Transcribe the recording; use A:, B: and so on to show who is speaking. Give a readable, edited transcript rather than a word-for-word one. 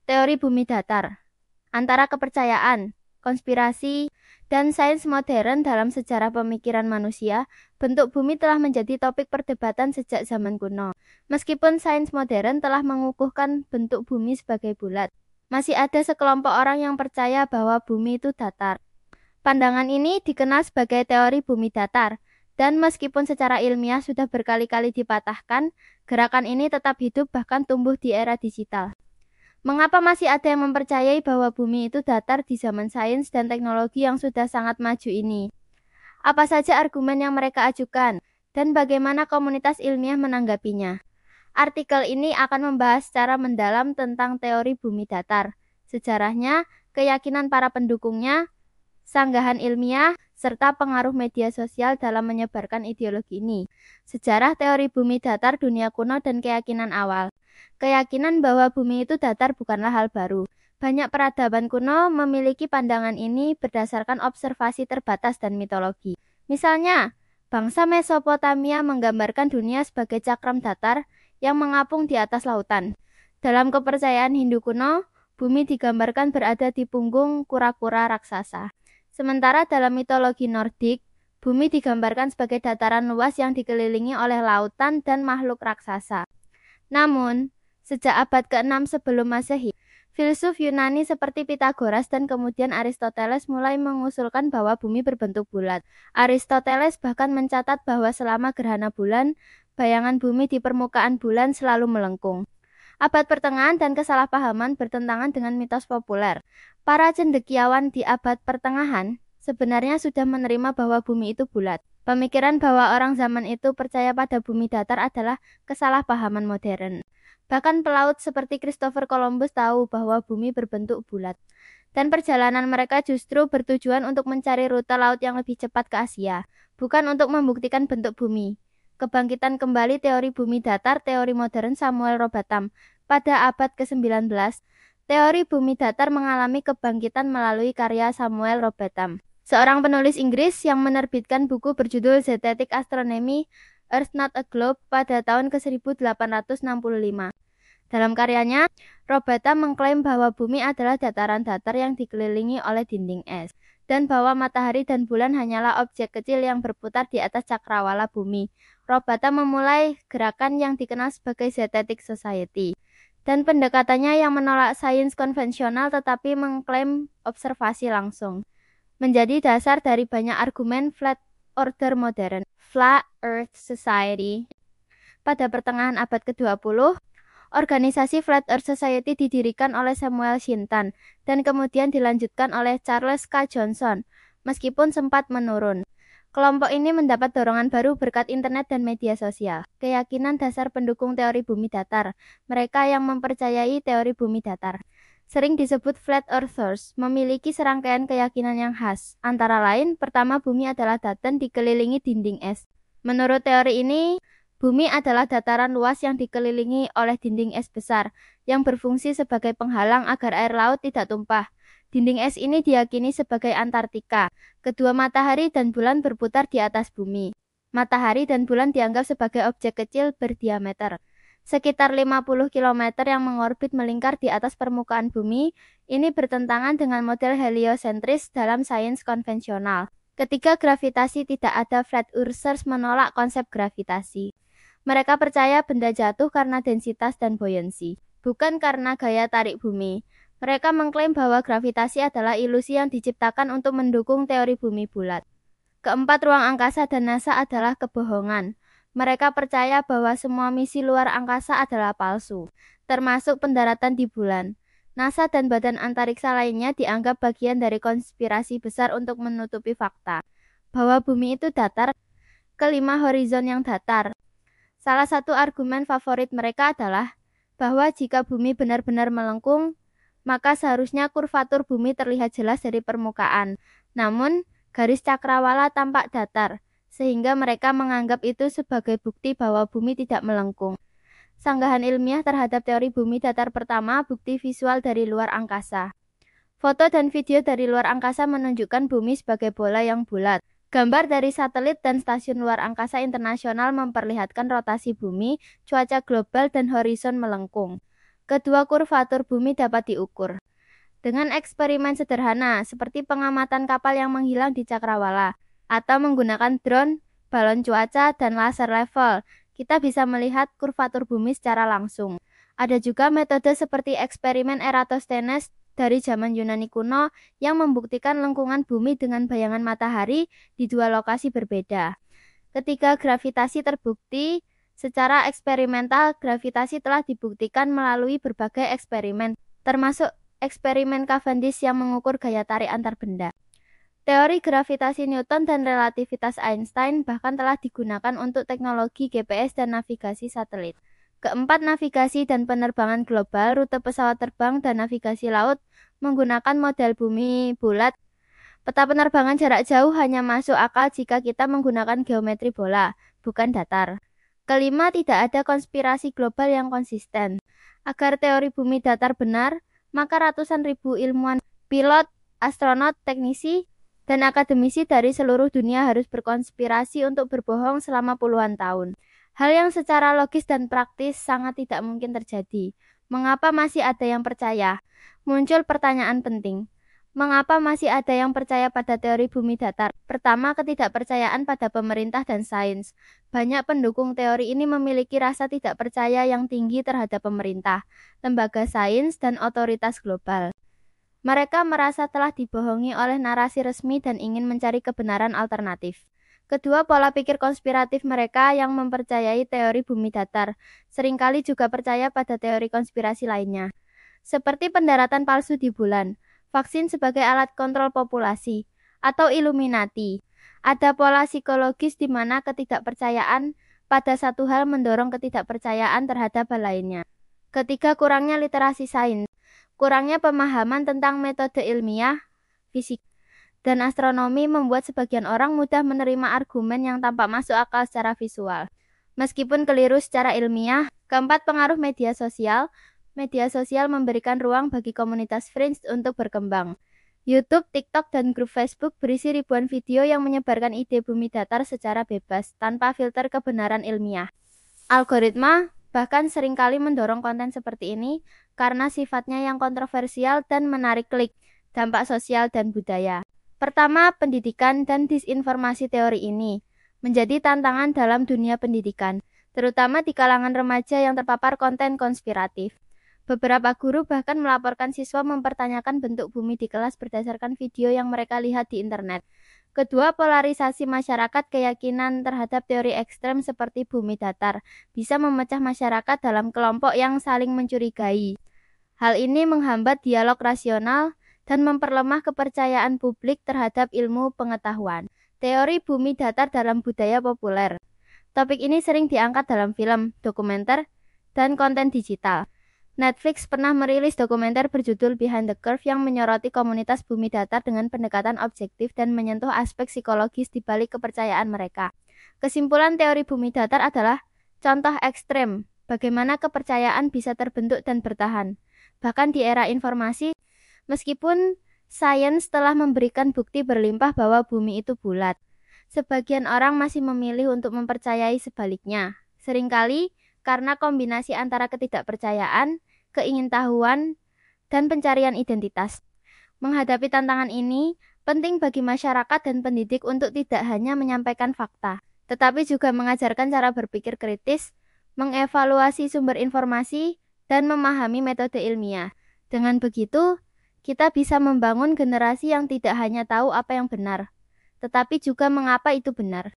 A: Teori bumi datar. Antara kepercayaan, konspirasi, dan sains modern dalam sejarah pemikiran manusia, bentuk bumi telah menjadi topik perdebatan sejak zaman kuno. Meskipun sains modern telah mengukuhkan bentuk bumi sebagai bulat, masih ada sekelompok orang yang percaya bahwa bumi itu datar. Pandangan ini dikenal sebagai teori bumi datar, dan meskipun secara ilmiah sudah berkali-kali dipatahkan, gerakan ini tetap hidup bahkan tumbuh di era digital. Mengapa masih ada yang mempercayai bahwa bumi itu datar di zaman sains dan teknologi yang sudah sangat maju ini? Apa saja argumen yang mereka ajukan, dan bagaimana komunitas ilmiah menanggapinya? Artikel ini akan membahas secara mendalam tentang teori bumi datar, sejarahnya, keyakinan para pendukungnya, sanggahan ilmiah, serta pengaruh media sosial dalam menyebarkan ideologi ini. Sejarah teori bumi datar dunia kuno dan keyakinan awal. Keyakinan bahwa bumi itu datar bukanlah hal baru. Banyak peradaban kuno memiliki pandangan ini berdasarkan observasi terbatas dan mitologi. Misalnya, bangsa Mesopotamia menggambarkan dunia sebagai cakram datar yang mengapung di atas lautan. Dalam kepercayaan Hindu kuno, bumi digambarkan berada di punggung kura-kura raksasa. Sementara dalam mitologi Nordik, bumi digambarkan sebagai dataran luas yang dikelilingi oleh lautan dan makhluk raksasa. Namun, sejak abad ke-6 sebelum Masehi, filsuf Yunani seperti Pythagoras dan kemudian Aristoteles mulai mengusulkan bahwa bumi berbentuk bulat. Aristoteles bahkan mencatat bahwa selama gerhana bulan, bayangan bumi di permukaan bulan selalu melengkung. Abad pertengahan dan kesalahpahaman bertentangan dengan mitos populer. Para cendekiawan di abad pertengahan sebenarnya sudah menerima bahwa bumi itu bulat. Pemikiran bahwa orang zaman itu percaya pada bumi datar adalah kesalahpahaman modern. Bahkan pelaut seperti Christopher Columbus tahu bahwa bumi berbentuk bulat. Dan perjalanan mereka justru bertujuan untuk mencari rute laut yang lebih cepat ke Asia, bukan untuk membuktikan bentuk bumi. Kebangkitan kembali teori bumi datar, teori modern Samuel Robotham. Pada abad ke-19, teori bumi datar mengalami kebangkitan melalui karya Samuel Robotham, seorang penulis Inggris yang menerbitkan buku berjudul Zetetic Astronomy, Earth Not a Globe pada tahun ke-1865. Dalam karyanya, Robotham mengklaim bahwa bumi adalah dataran datar yang dikelilingi oleh dinding es, dan bahwa matahari dan bulan hanyalah objek kecil yang berputar di atas cakrawala bumi. Robotham memulai gerakan yang dikenal sebagai Zetetic Society, dan pendekatannya yang menolak sains konvensional tetapi mengklaim observasi langsung, menjadi dasar dari banyak argumen Flat Earther modern. Flat Earth Society. Pada pertengahan abad ke-20, organisasi Flat Earth Society didirikan oleh Samuel Shinton dan kemudian dilanjutkan oleh Charles K. Johnson, meskipun sempat menurun. Kelompok ini mendapat dorongan baru berkat internet dan media sosial. Keyakinan dasar pendukung teori bumi datar. Mereka yang mempercayai teori bumi datar, sering disebut Flat Earthers, memiliki serangkaian keyakinan yang khas. Antara lain, pertama, bumi adalah datar dikelilingi dinding es. Menurut teori ini, bumi adalah dataran luas yang dikelilingi oleh dinding es besar, yang berfungsi sebagai penghalang agar air laut tidak tumpah. Dinding es ini diyakini sebagai Antartika. Kedua, matahari dan bulan berputar di atas bumi. Matahari dan bulan dianggap sebagai objek kecil berdiameter sekitar 50 km yang mengorbit melingkar di atas permukaan bumi. Ini bertentangan dengan model heliosentris dalam sains konvensional. Ketiga, gravitasi tidak ada. Flat Earthers menolak konsep gravitasi. Mereka percaya benda jatuh karena densitas dan buoyancy, bukan karena gaya tarik bumi. Mereka mengklaim bahwa gravitasi adalah ilusi yang diciptakan untuk mendukung teori bumi bulat. Keempat, ruang angkasa dan NASA adalah kebohongan. Mereka percaya bahwa semua misi luar angkasa adalah palsu, termasuk pendaratan di bulan. NASA dan badan antariksa lainnya dianggap bagian dari konspirasi besar untuk menutupi fakta bahwa bumi itu datar. Kelima, horizon yang datar. Salah satu argumen favorit mereka adalah bahwa jika bumi benar-benar melengkung, maka seharusnya kurvatur bumi terlihat jelas dari permukaan. Namun, garis cakrawala tampak datar, sehingga mereka menganggap itu sebagai bukti bahwa bumi tidak melengkung. Sanggahan ilmiah terhadap teori bumi datar pertama, bukti visual dari luar angkasa. Foto dan video dari luar angkasa menunjukkan bumi sebagai bola yang bulat. Gambar dari satelit dan stasiun luar angkasa internasional memperlihatkan rotasi bumi, cuaca global, dan horizon melengkung. Kedua, kurvatur bumi dapat diukur dengan eksperimen sederhana seperti pengamatan kapal yang menghilang di cakrawala atau menggunakan drone, balon cuaca, dan laser level. Kita bisa melihat kurvatur bumi secara langsung. Ada juga metode seperti eksperimen Eratosthenes dari zaman Yunani kuno yang membuktikan lengkungan bumi dengan bayangan matahari di dua lokasi berbeda. Ketika gravitasi terbukti, secara eksperimental gravitasi telah dibuktikan melalui berbagai eksperimen, termasuk eksperimen Cavendish yang mengukur gaya tarik antar benda. Teori gravitasi Newton dan relativitas Einstein bahkan telah digunakan untuk teknologi GPS dan navigasi satelit. Keempat, navigasi dan penerbangan global, rute pesawat terbang dan navigasi laut menggunakan model bumi bulat. Peta penerbangan jarak jauh hanya masuk akal jika kita menggunakan geometri bola, bukan datar. Kelima, tidak ada konspirasi global yang konsisten. Agar teori bumi datar benar, maka ratusan ribu ilmuwan, pilot, astronot, teknisi, dan akademisi dari seluruh dunia harus berkonspirasi untuk berbohong selama puluhan tahun. Hal yang secara logis dan praktis sangat tidak mungkin terjadi. Mengapa masih ada yang percaya? Muncul pertanyaan penting. Mengapa masih ada yang percaya pada teori bumi datar? Pertama, ketidakpercayaan pada pemerintah dan sains. Banyak pendukung teori ini memiliki rasa tidak percaya yang tinggi terhadap pemerintah, lembaga sains, dan otoritas global. Mereka merasa telah dibohongi oleh narasi resmi dan ingin mencari kebenaran alternatif. Kedua, pola pikir konspiratif mereka yang mempercayai teori bumi datar seringkali juga percaya pada teori konspirasi lainnya, seperti pendaratan palsu di bulan, vaksin sebagai alat kontrol populasi, atau Illuminati. Ada pola psikologis di mana ketidakpercayaan pada satu hal mendorong ketidakpercayaan terhadap hal lainnya. Ketiga, kurangnya literasi sains. Kurangnya pemahaman tentang metode ilmiah, fisik, dan astronomi membuat sebagian orang mudah menerima argumen yang tampak masuk akal secara visual, meskipun keliru secara ilmiah. Keempat, pengaruh media sosial. Media sosial memberikan ruang bagi komunitas fringe untuk berkembang. YouTube, TikTok, dan grup Facebook berisi ribuan video yang menyebarkan ide bumi datar secara bebas, tanpa filter kebenaran ilmiah. Algoritma bahkan seringkali mendorong konten seperti ini karena sifatnya yang kontroversial dan menarik klik. Dampak sosial dan budaya. Pertama, pendidikan dan disinformasi teori ini menjadi tantangan dalam dunia pendidikan, terutama di kalangan remaja yang terpapar konten konspiratif. Beberapa guru bahkan melaporkan siswa mempertanyakan bentuk bumi di kelas berdasarkan video yang mereka lihat di internet. Kedua, polarisasi masyarakat. Keyakinan terhadap teori ekstrem seperti bumi datar bisa memecah masyarakat dalam kelompok yang saling mencurigai. Hal ini menghambat dialog rasional dan memperlemah kepercayaan publik terhadap ilmu pengetahuan. Teori bumi datar dalam budaya populer. Topik ini sering diangkat dalam film, dokumenter, dan konten digital. Netflix pernah merilis dokumenter berjudul Behind the Curve yang menyoroti komunitas bumi datar dengan pendekatan objektif dan menyentuh aspek psikologis di balik kepercayaan mereka. Kesimpulan, teori bumi datar adalah contoh ekstrem bagaimana kepercayaan bisa terbentuk dan bertahan. Bahkan di era informasi, meskipun sains telah memberikan bukti berlimpah bahwa bumi itu bulat, sebagian orang masih memilih untuk mempercayai sebaliknya. Seringkali karena kombinasi antara ketidakpercayaan, keingintahuan, dan pencarian identitas. Menghadapi tantangan ini, penting bagi masyarakat dan pendidik untuk tidak hanya menyampaikan fakta, tetapi juga mengajarkan cara berpikir kritis, mengevaluasi sumber informasi, dan memahami metode ilmiah. Dengan begitu, kita bisa membangun generasi yang tidak hanya tahu apa yang benar, tetapi juga mengapa itu benar.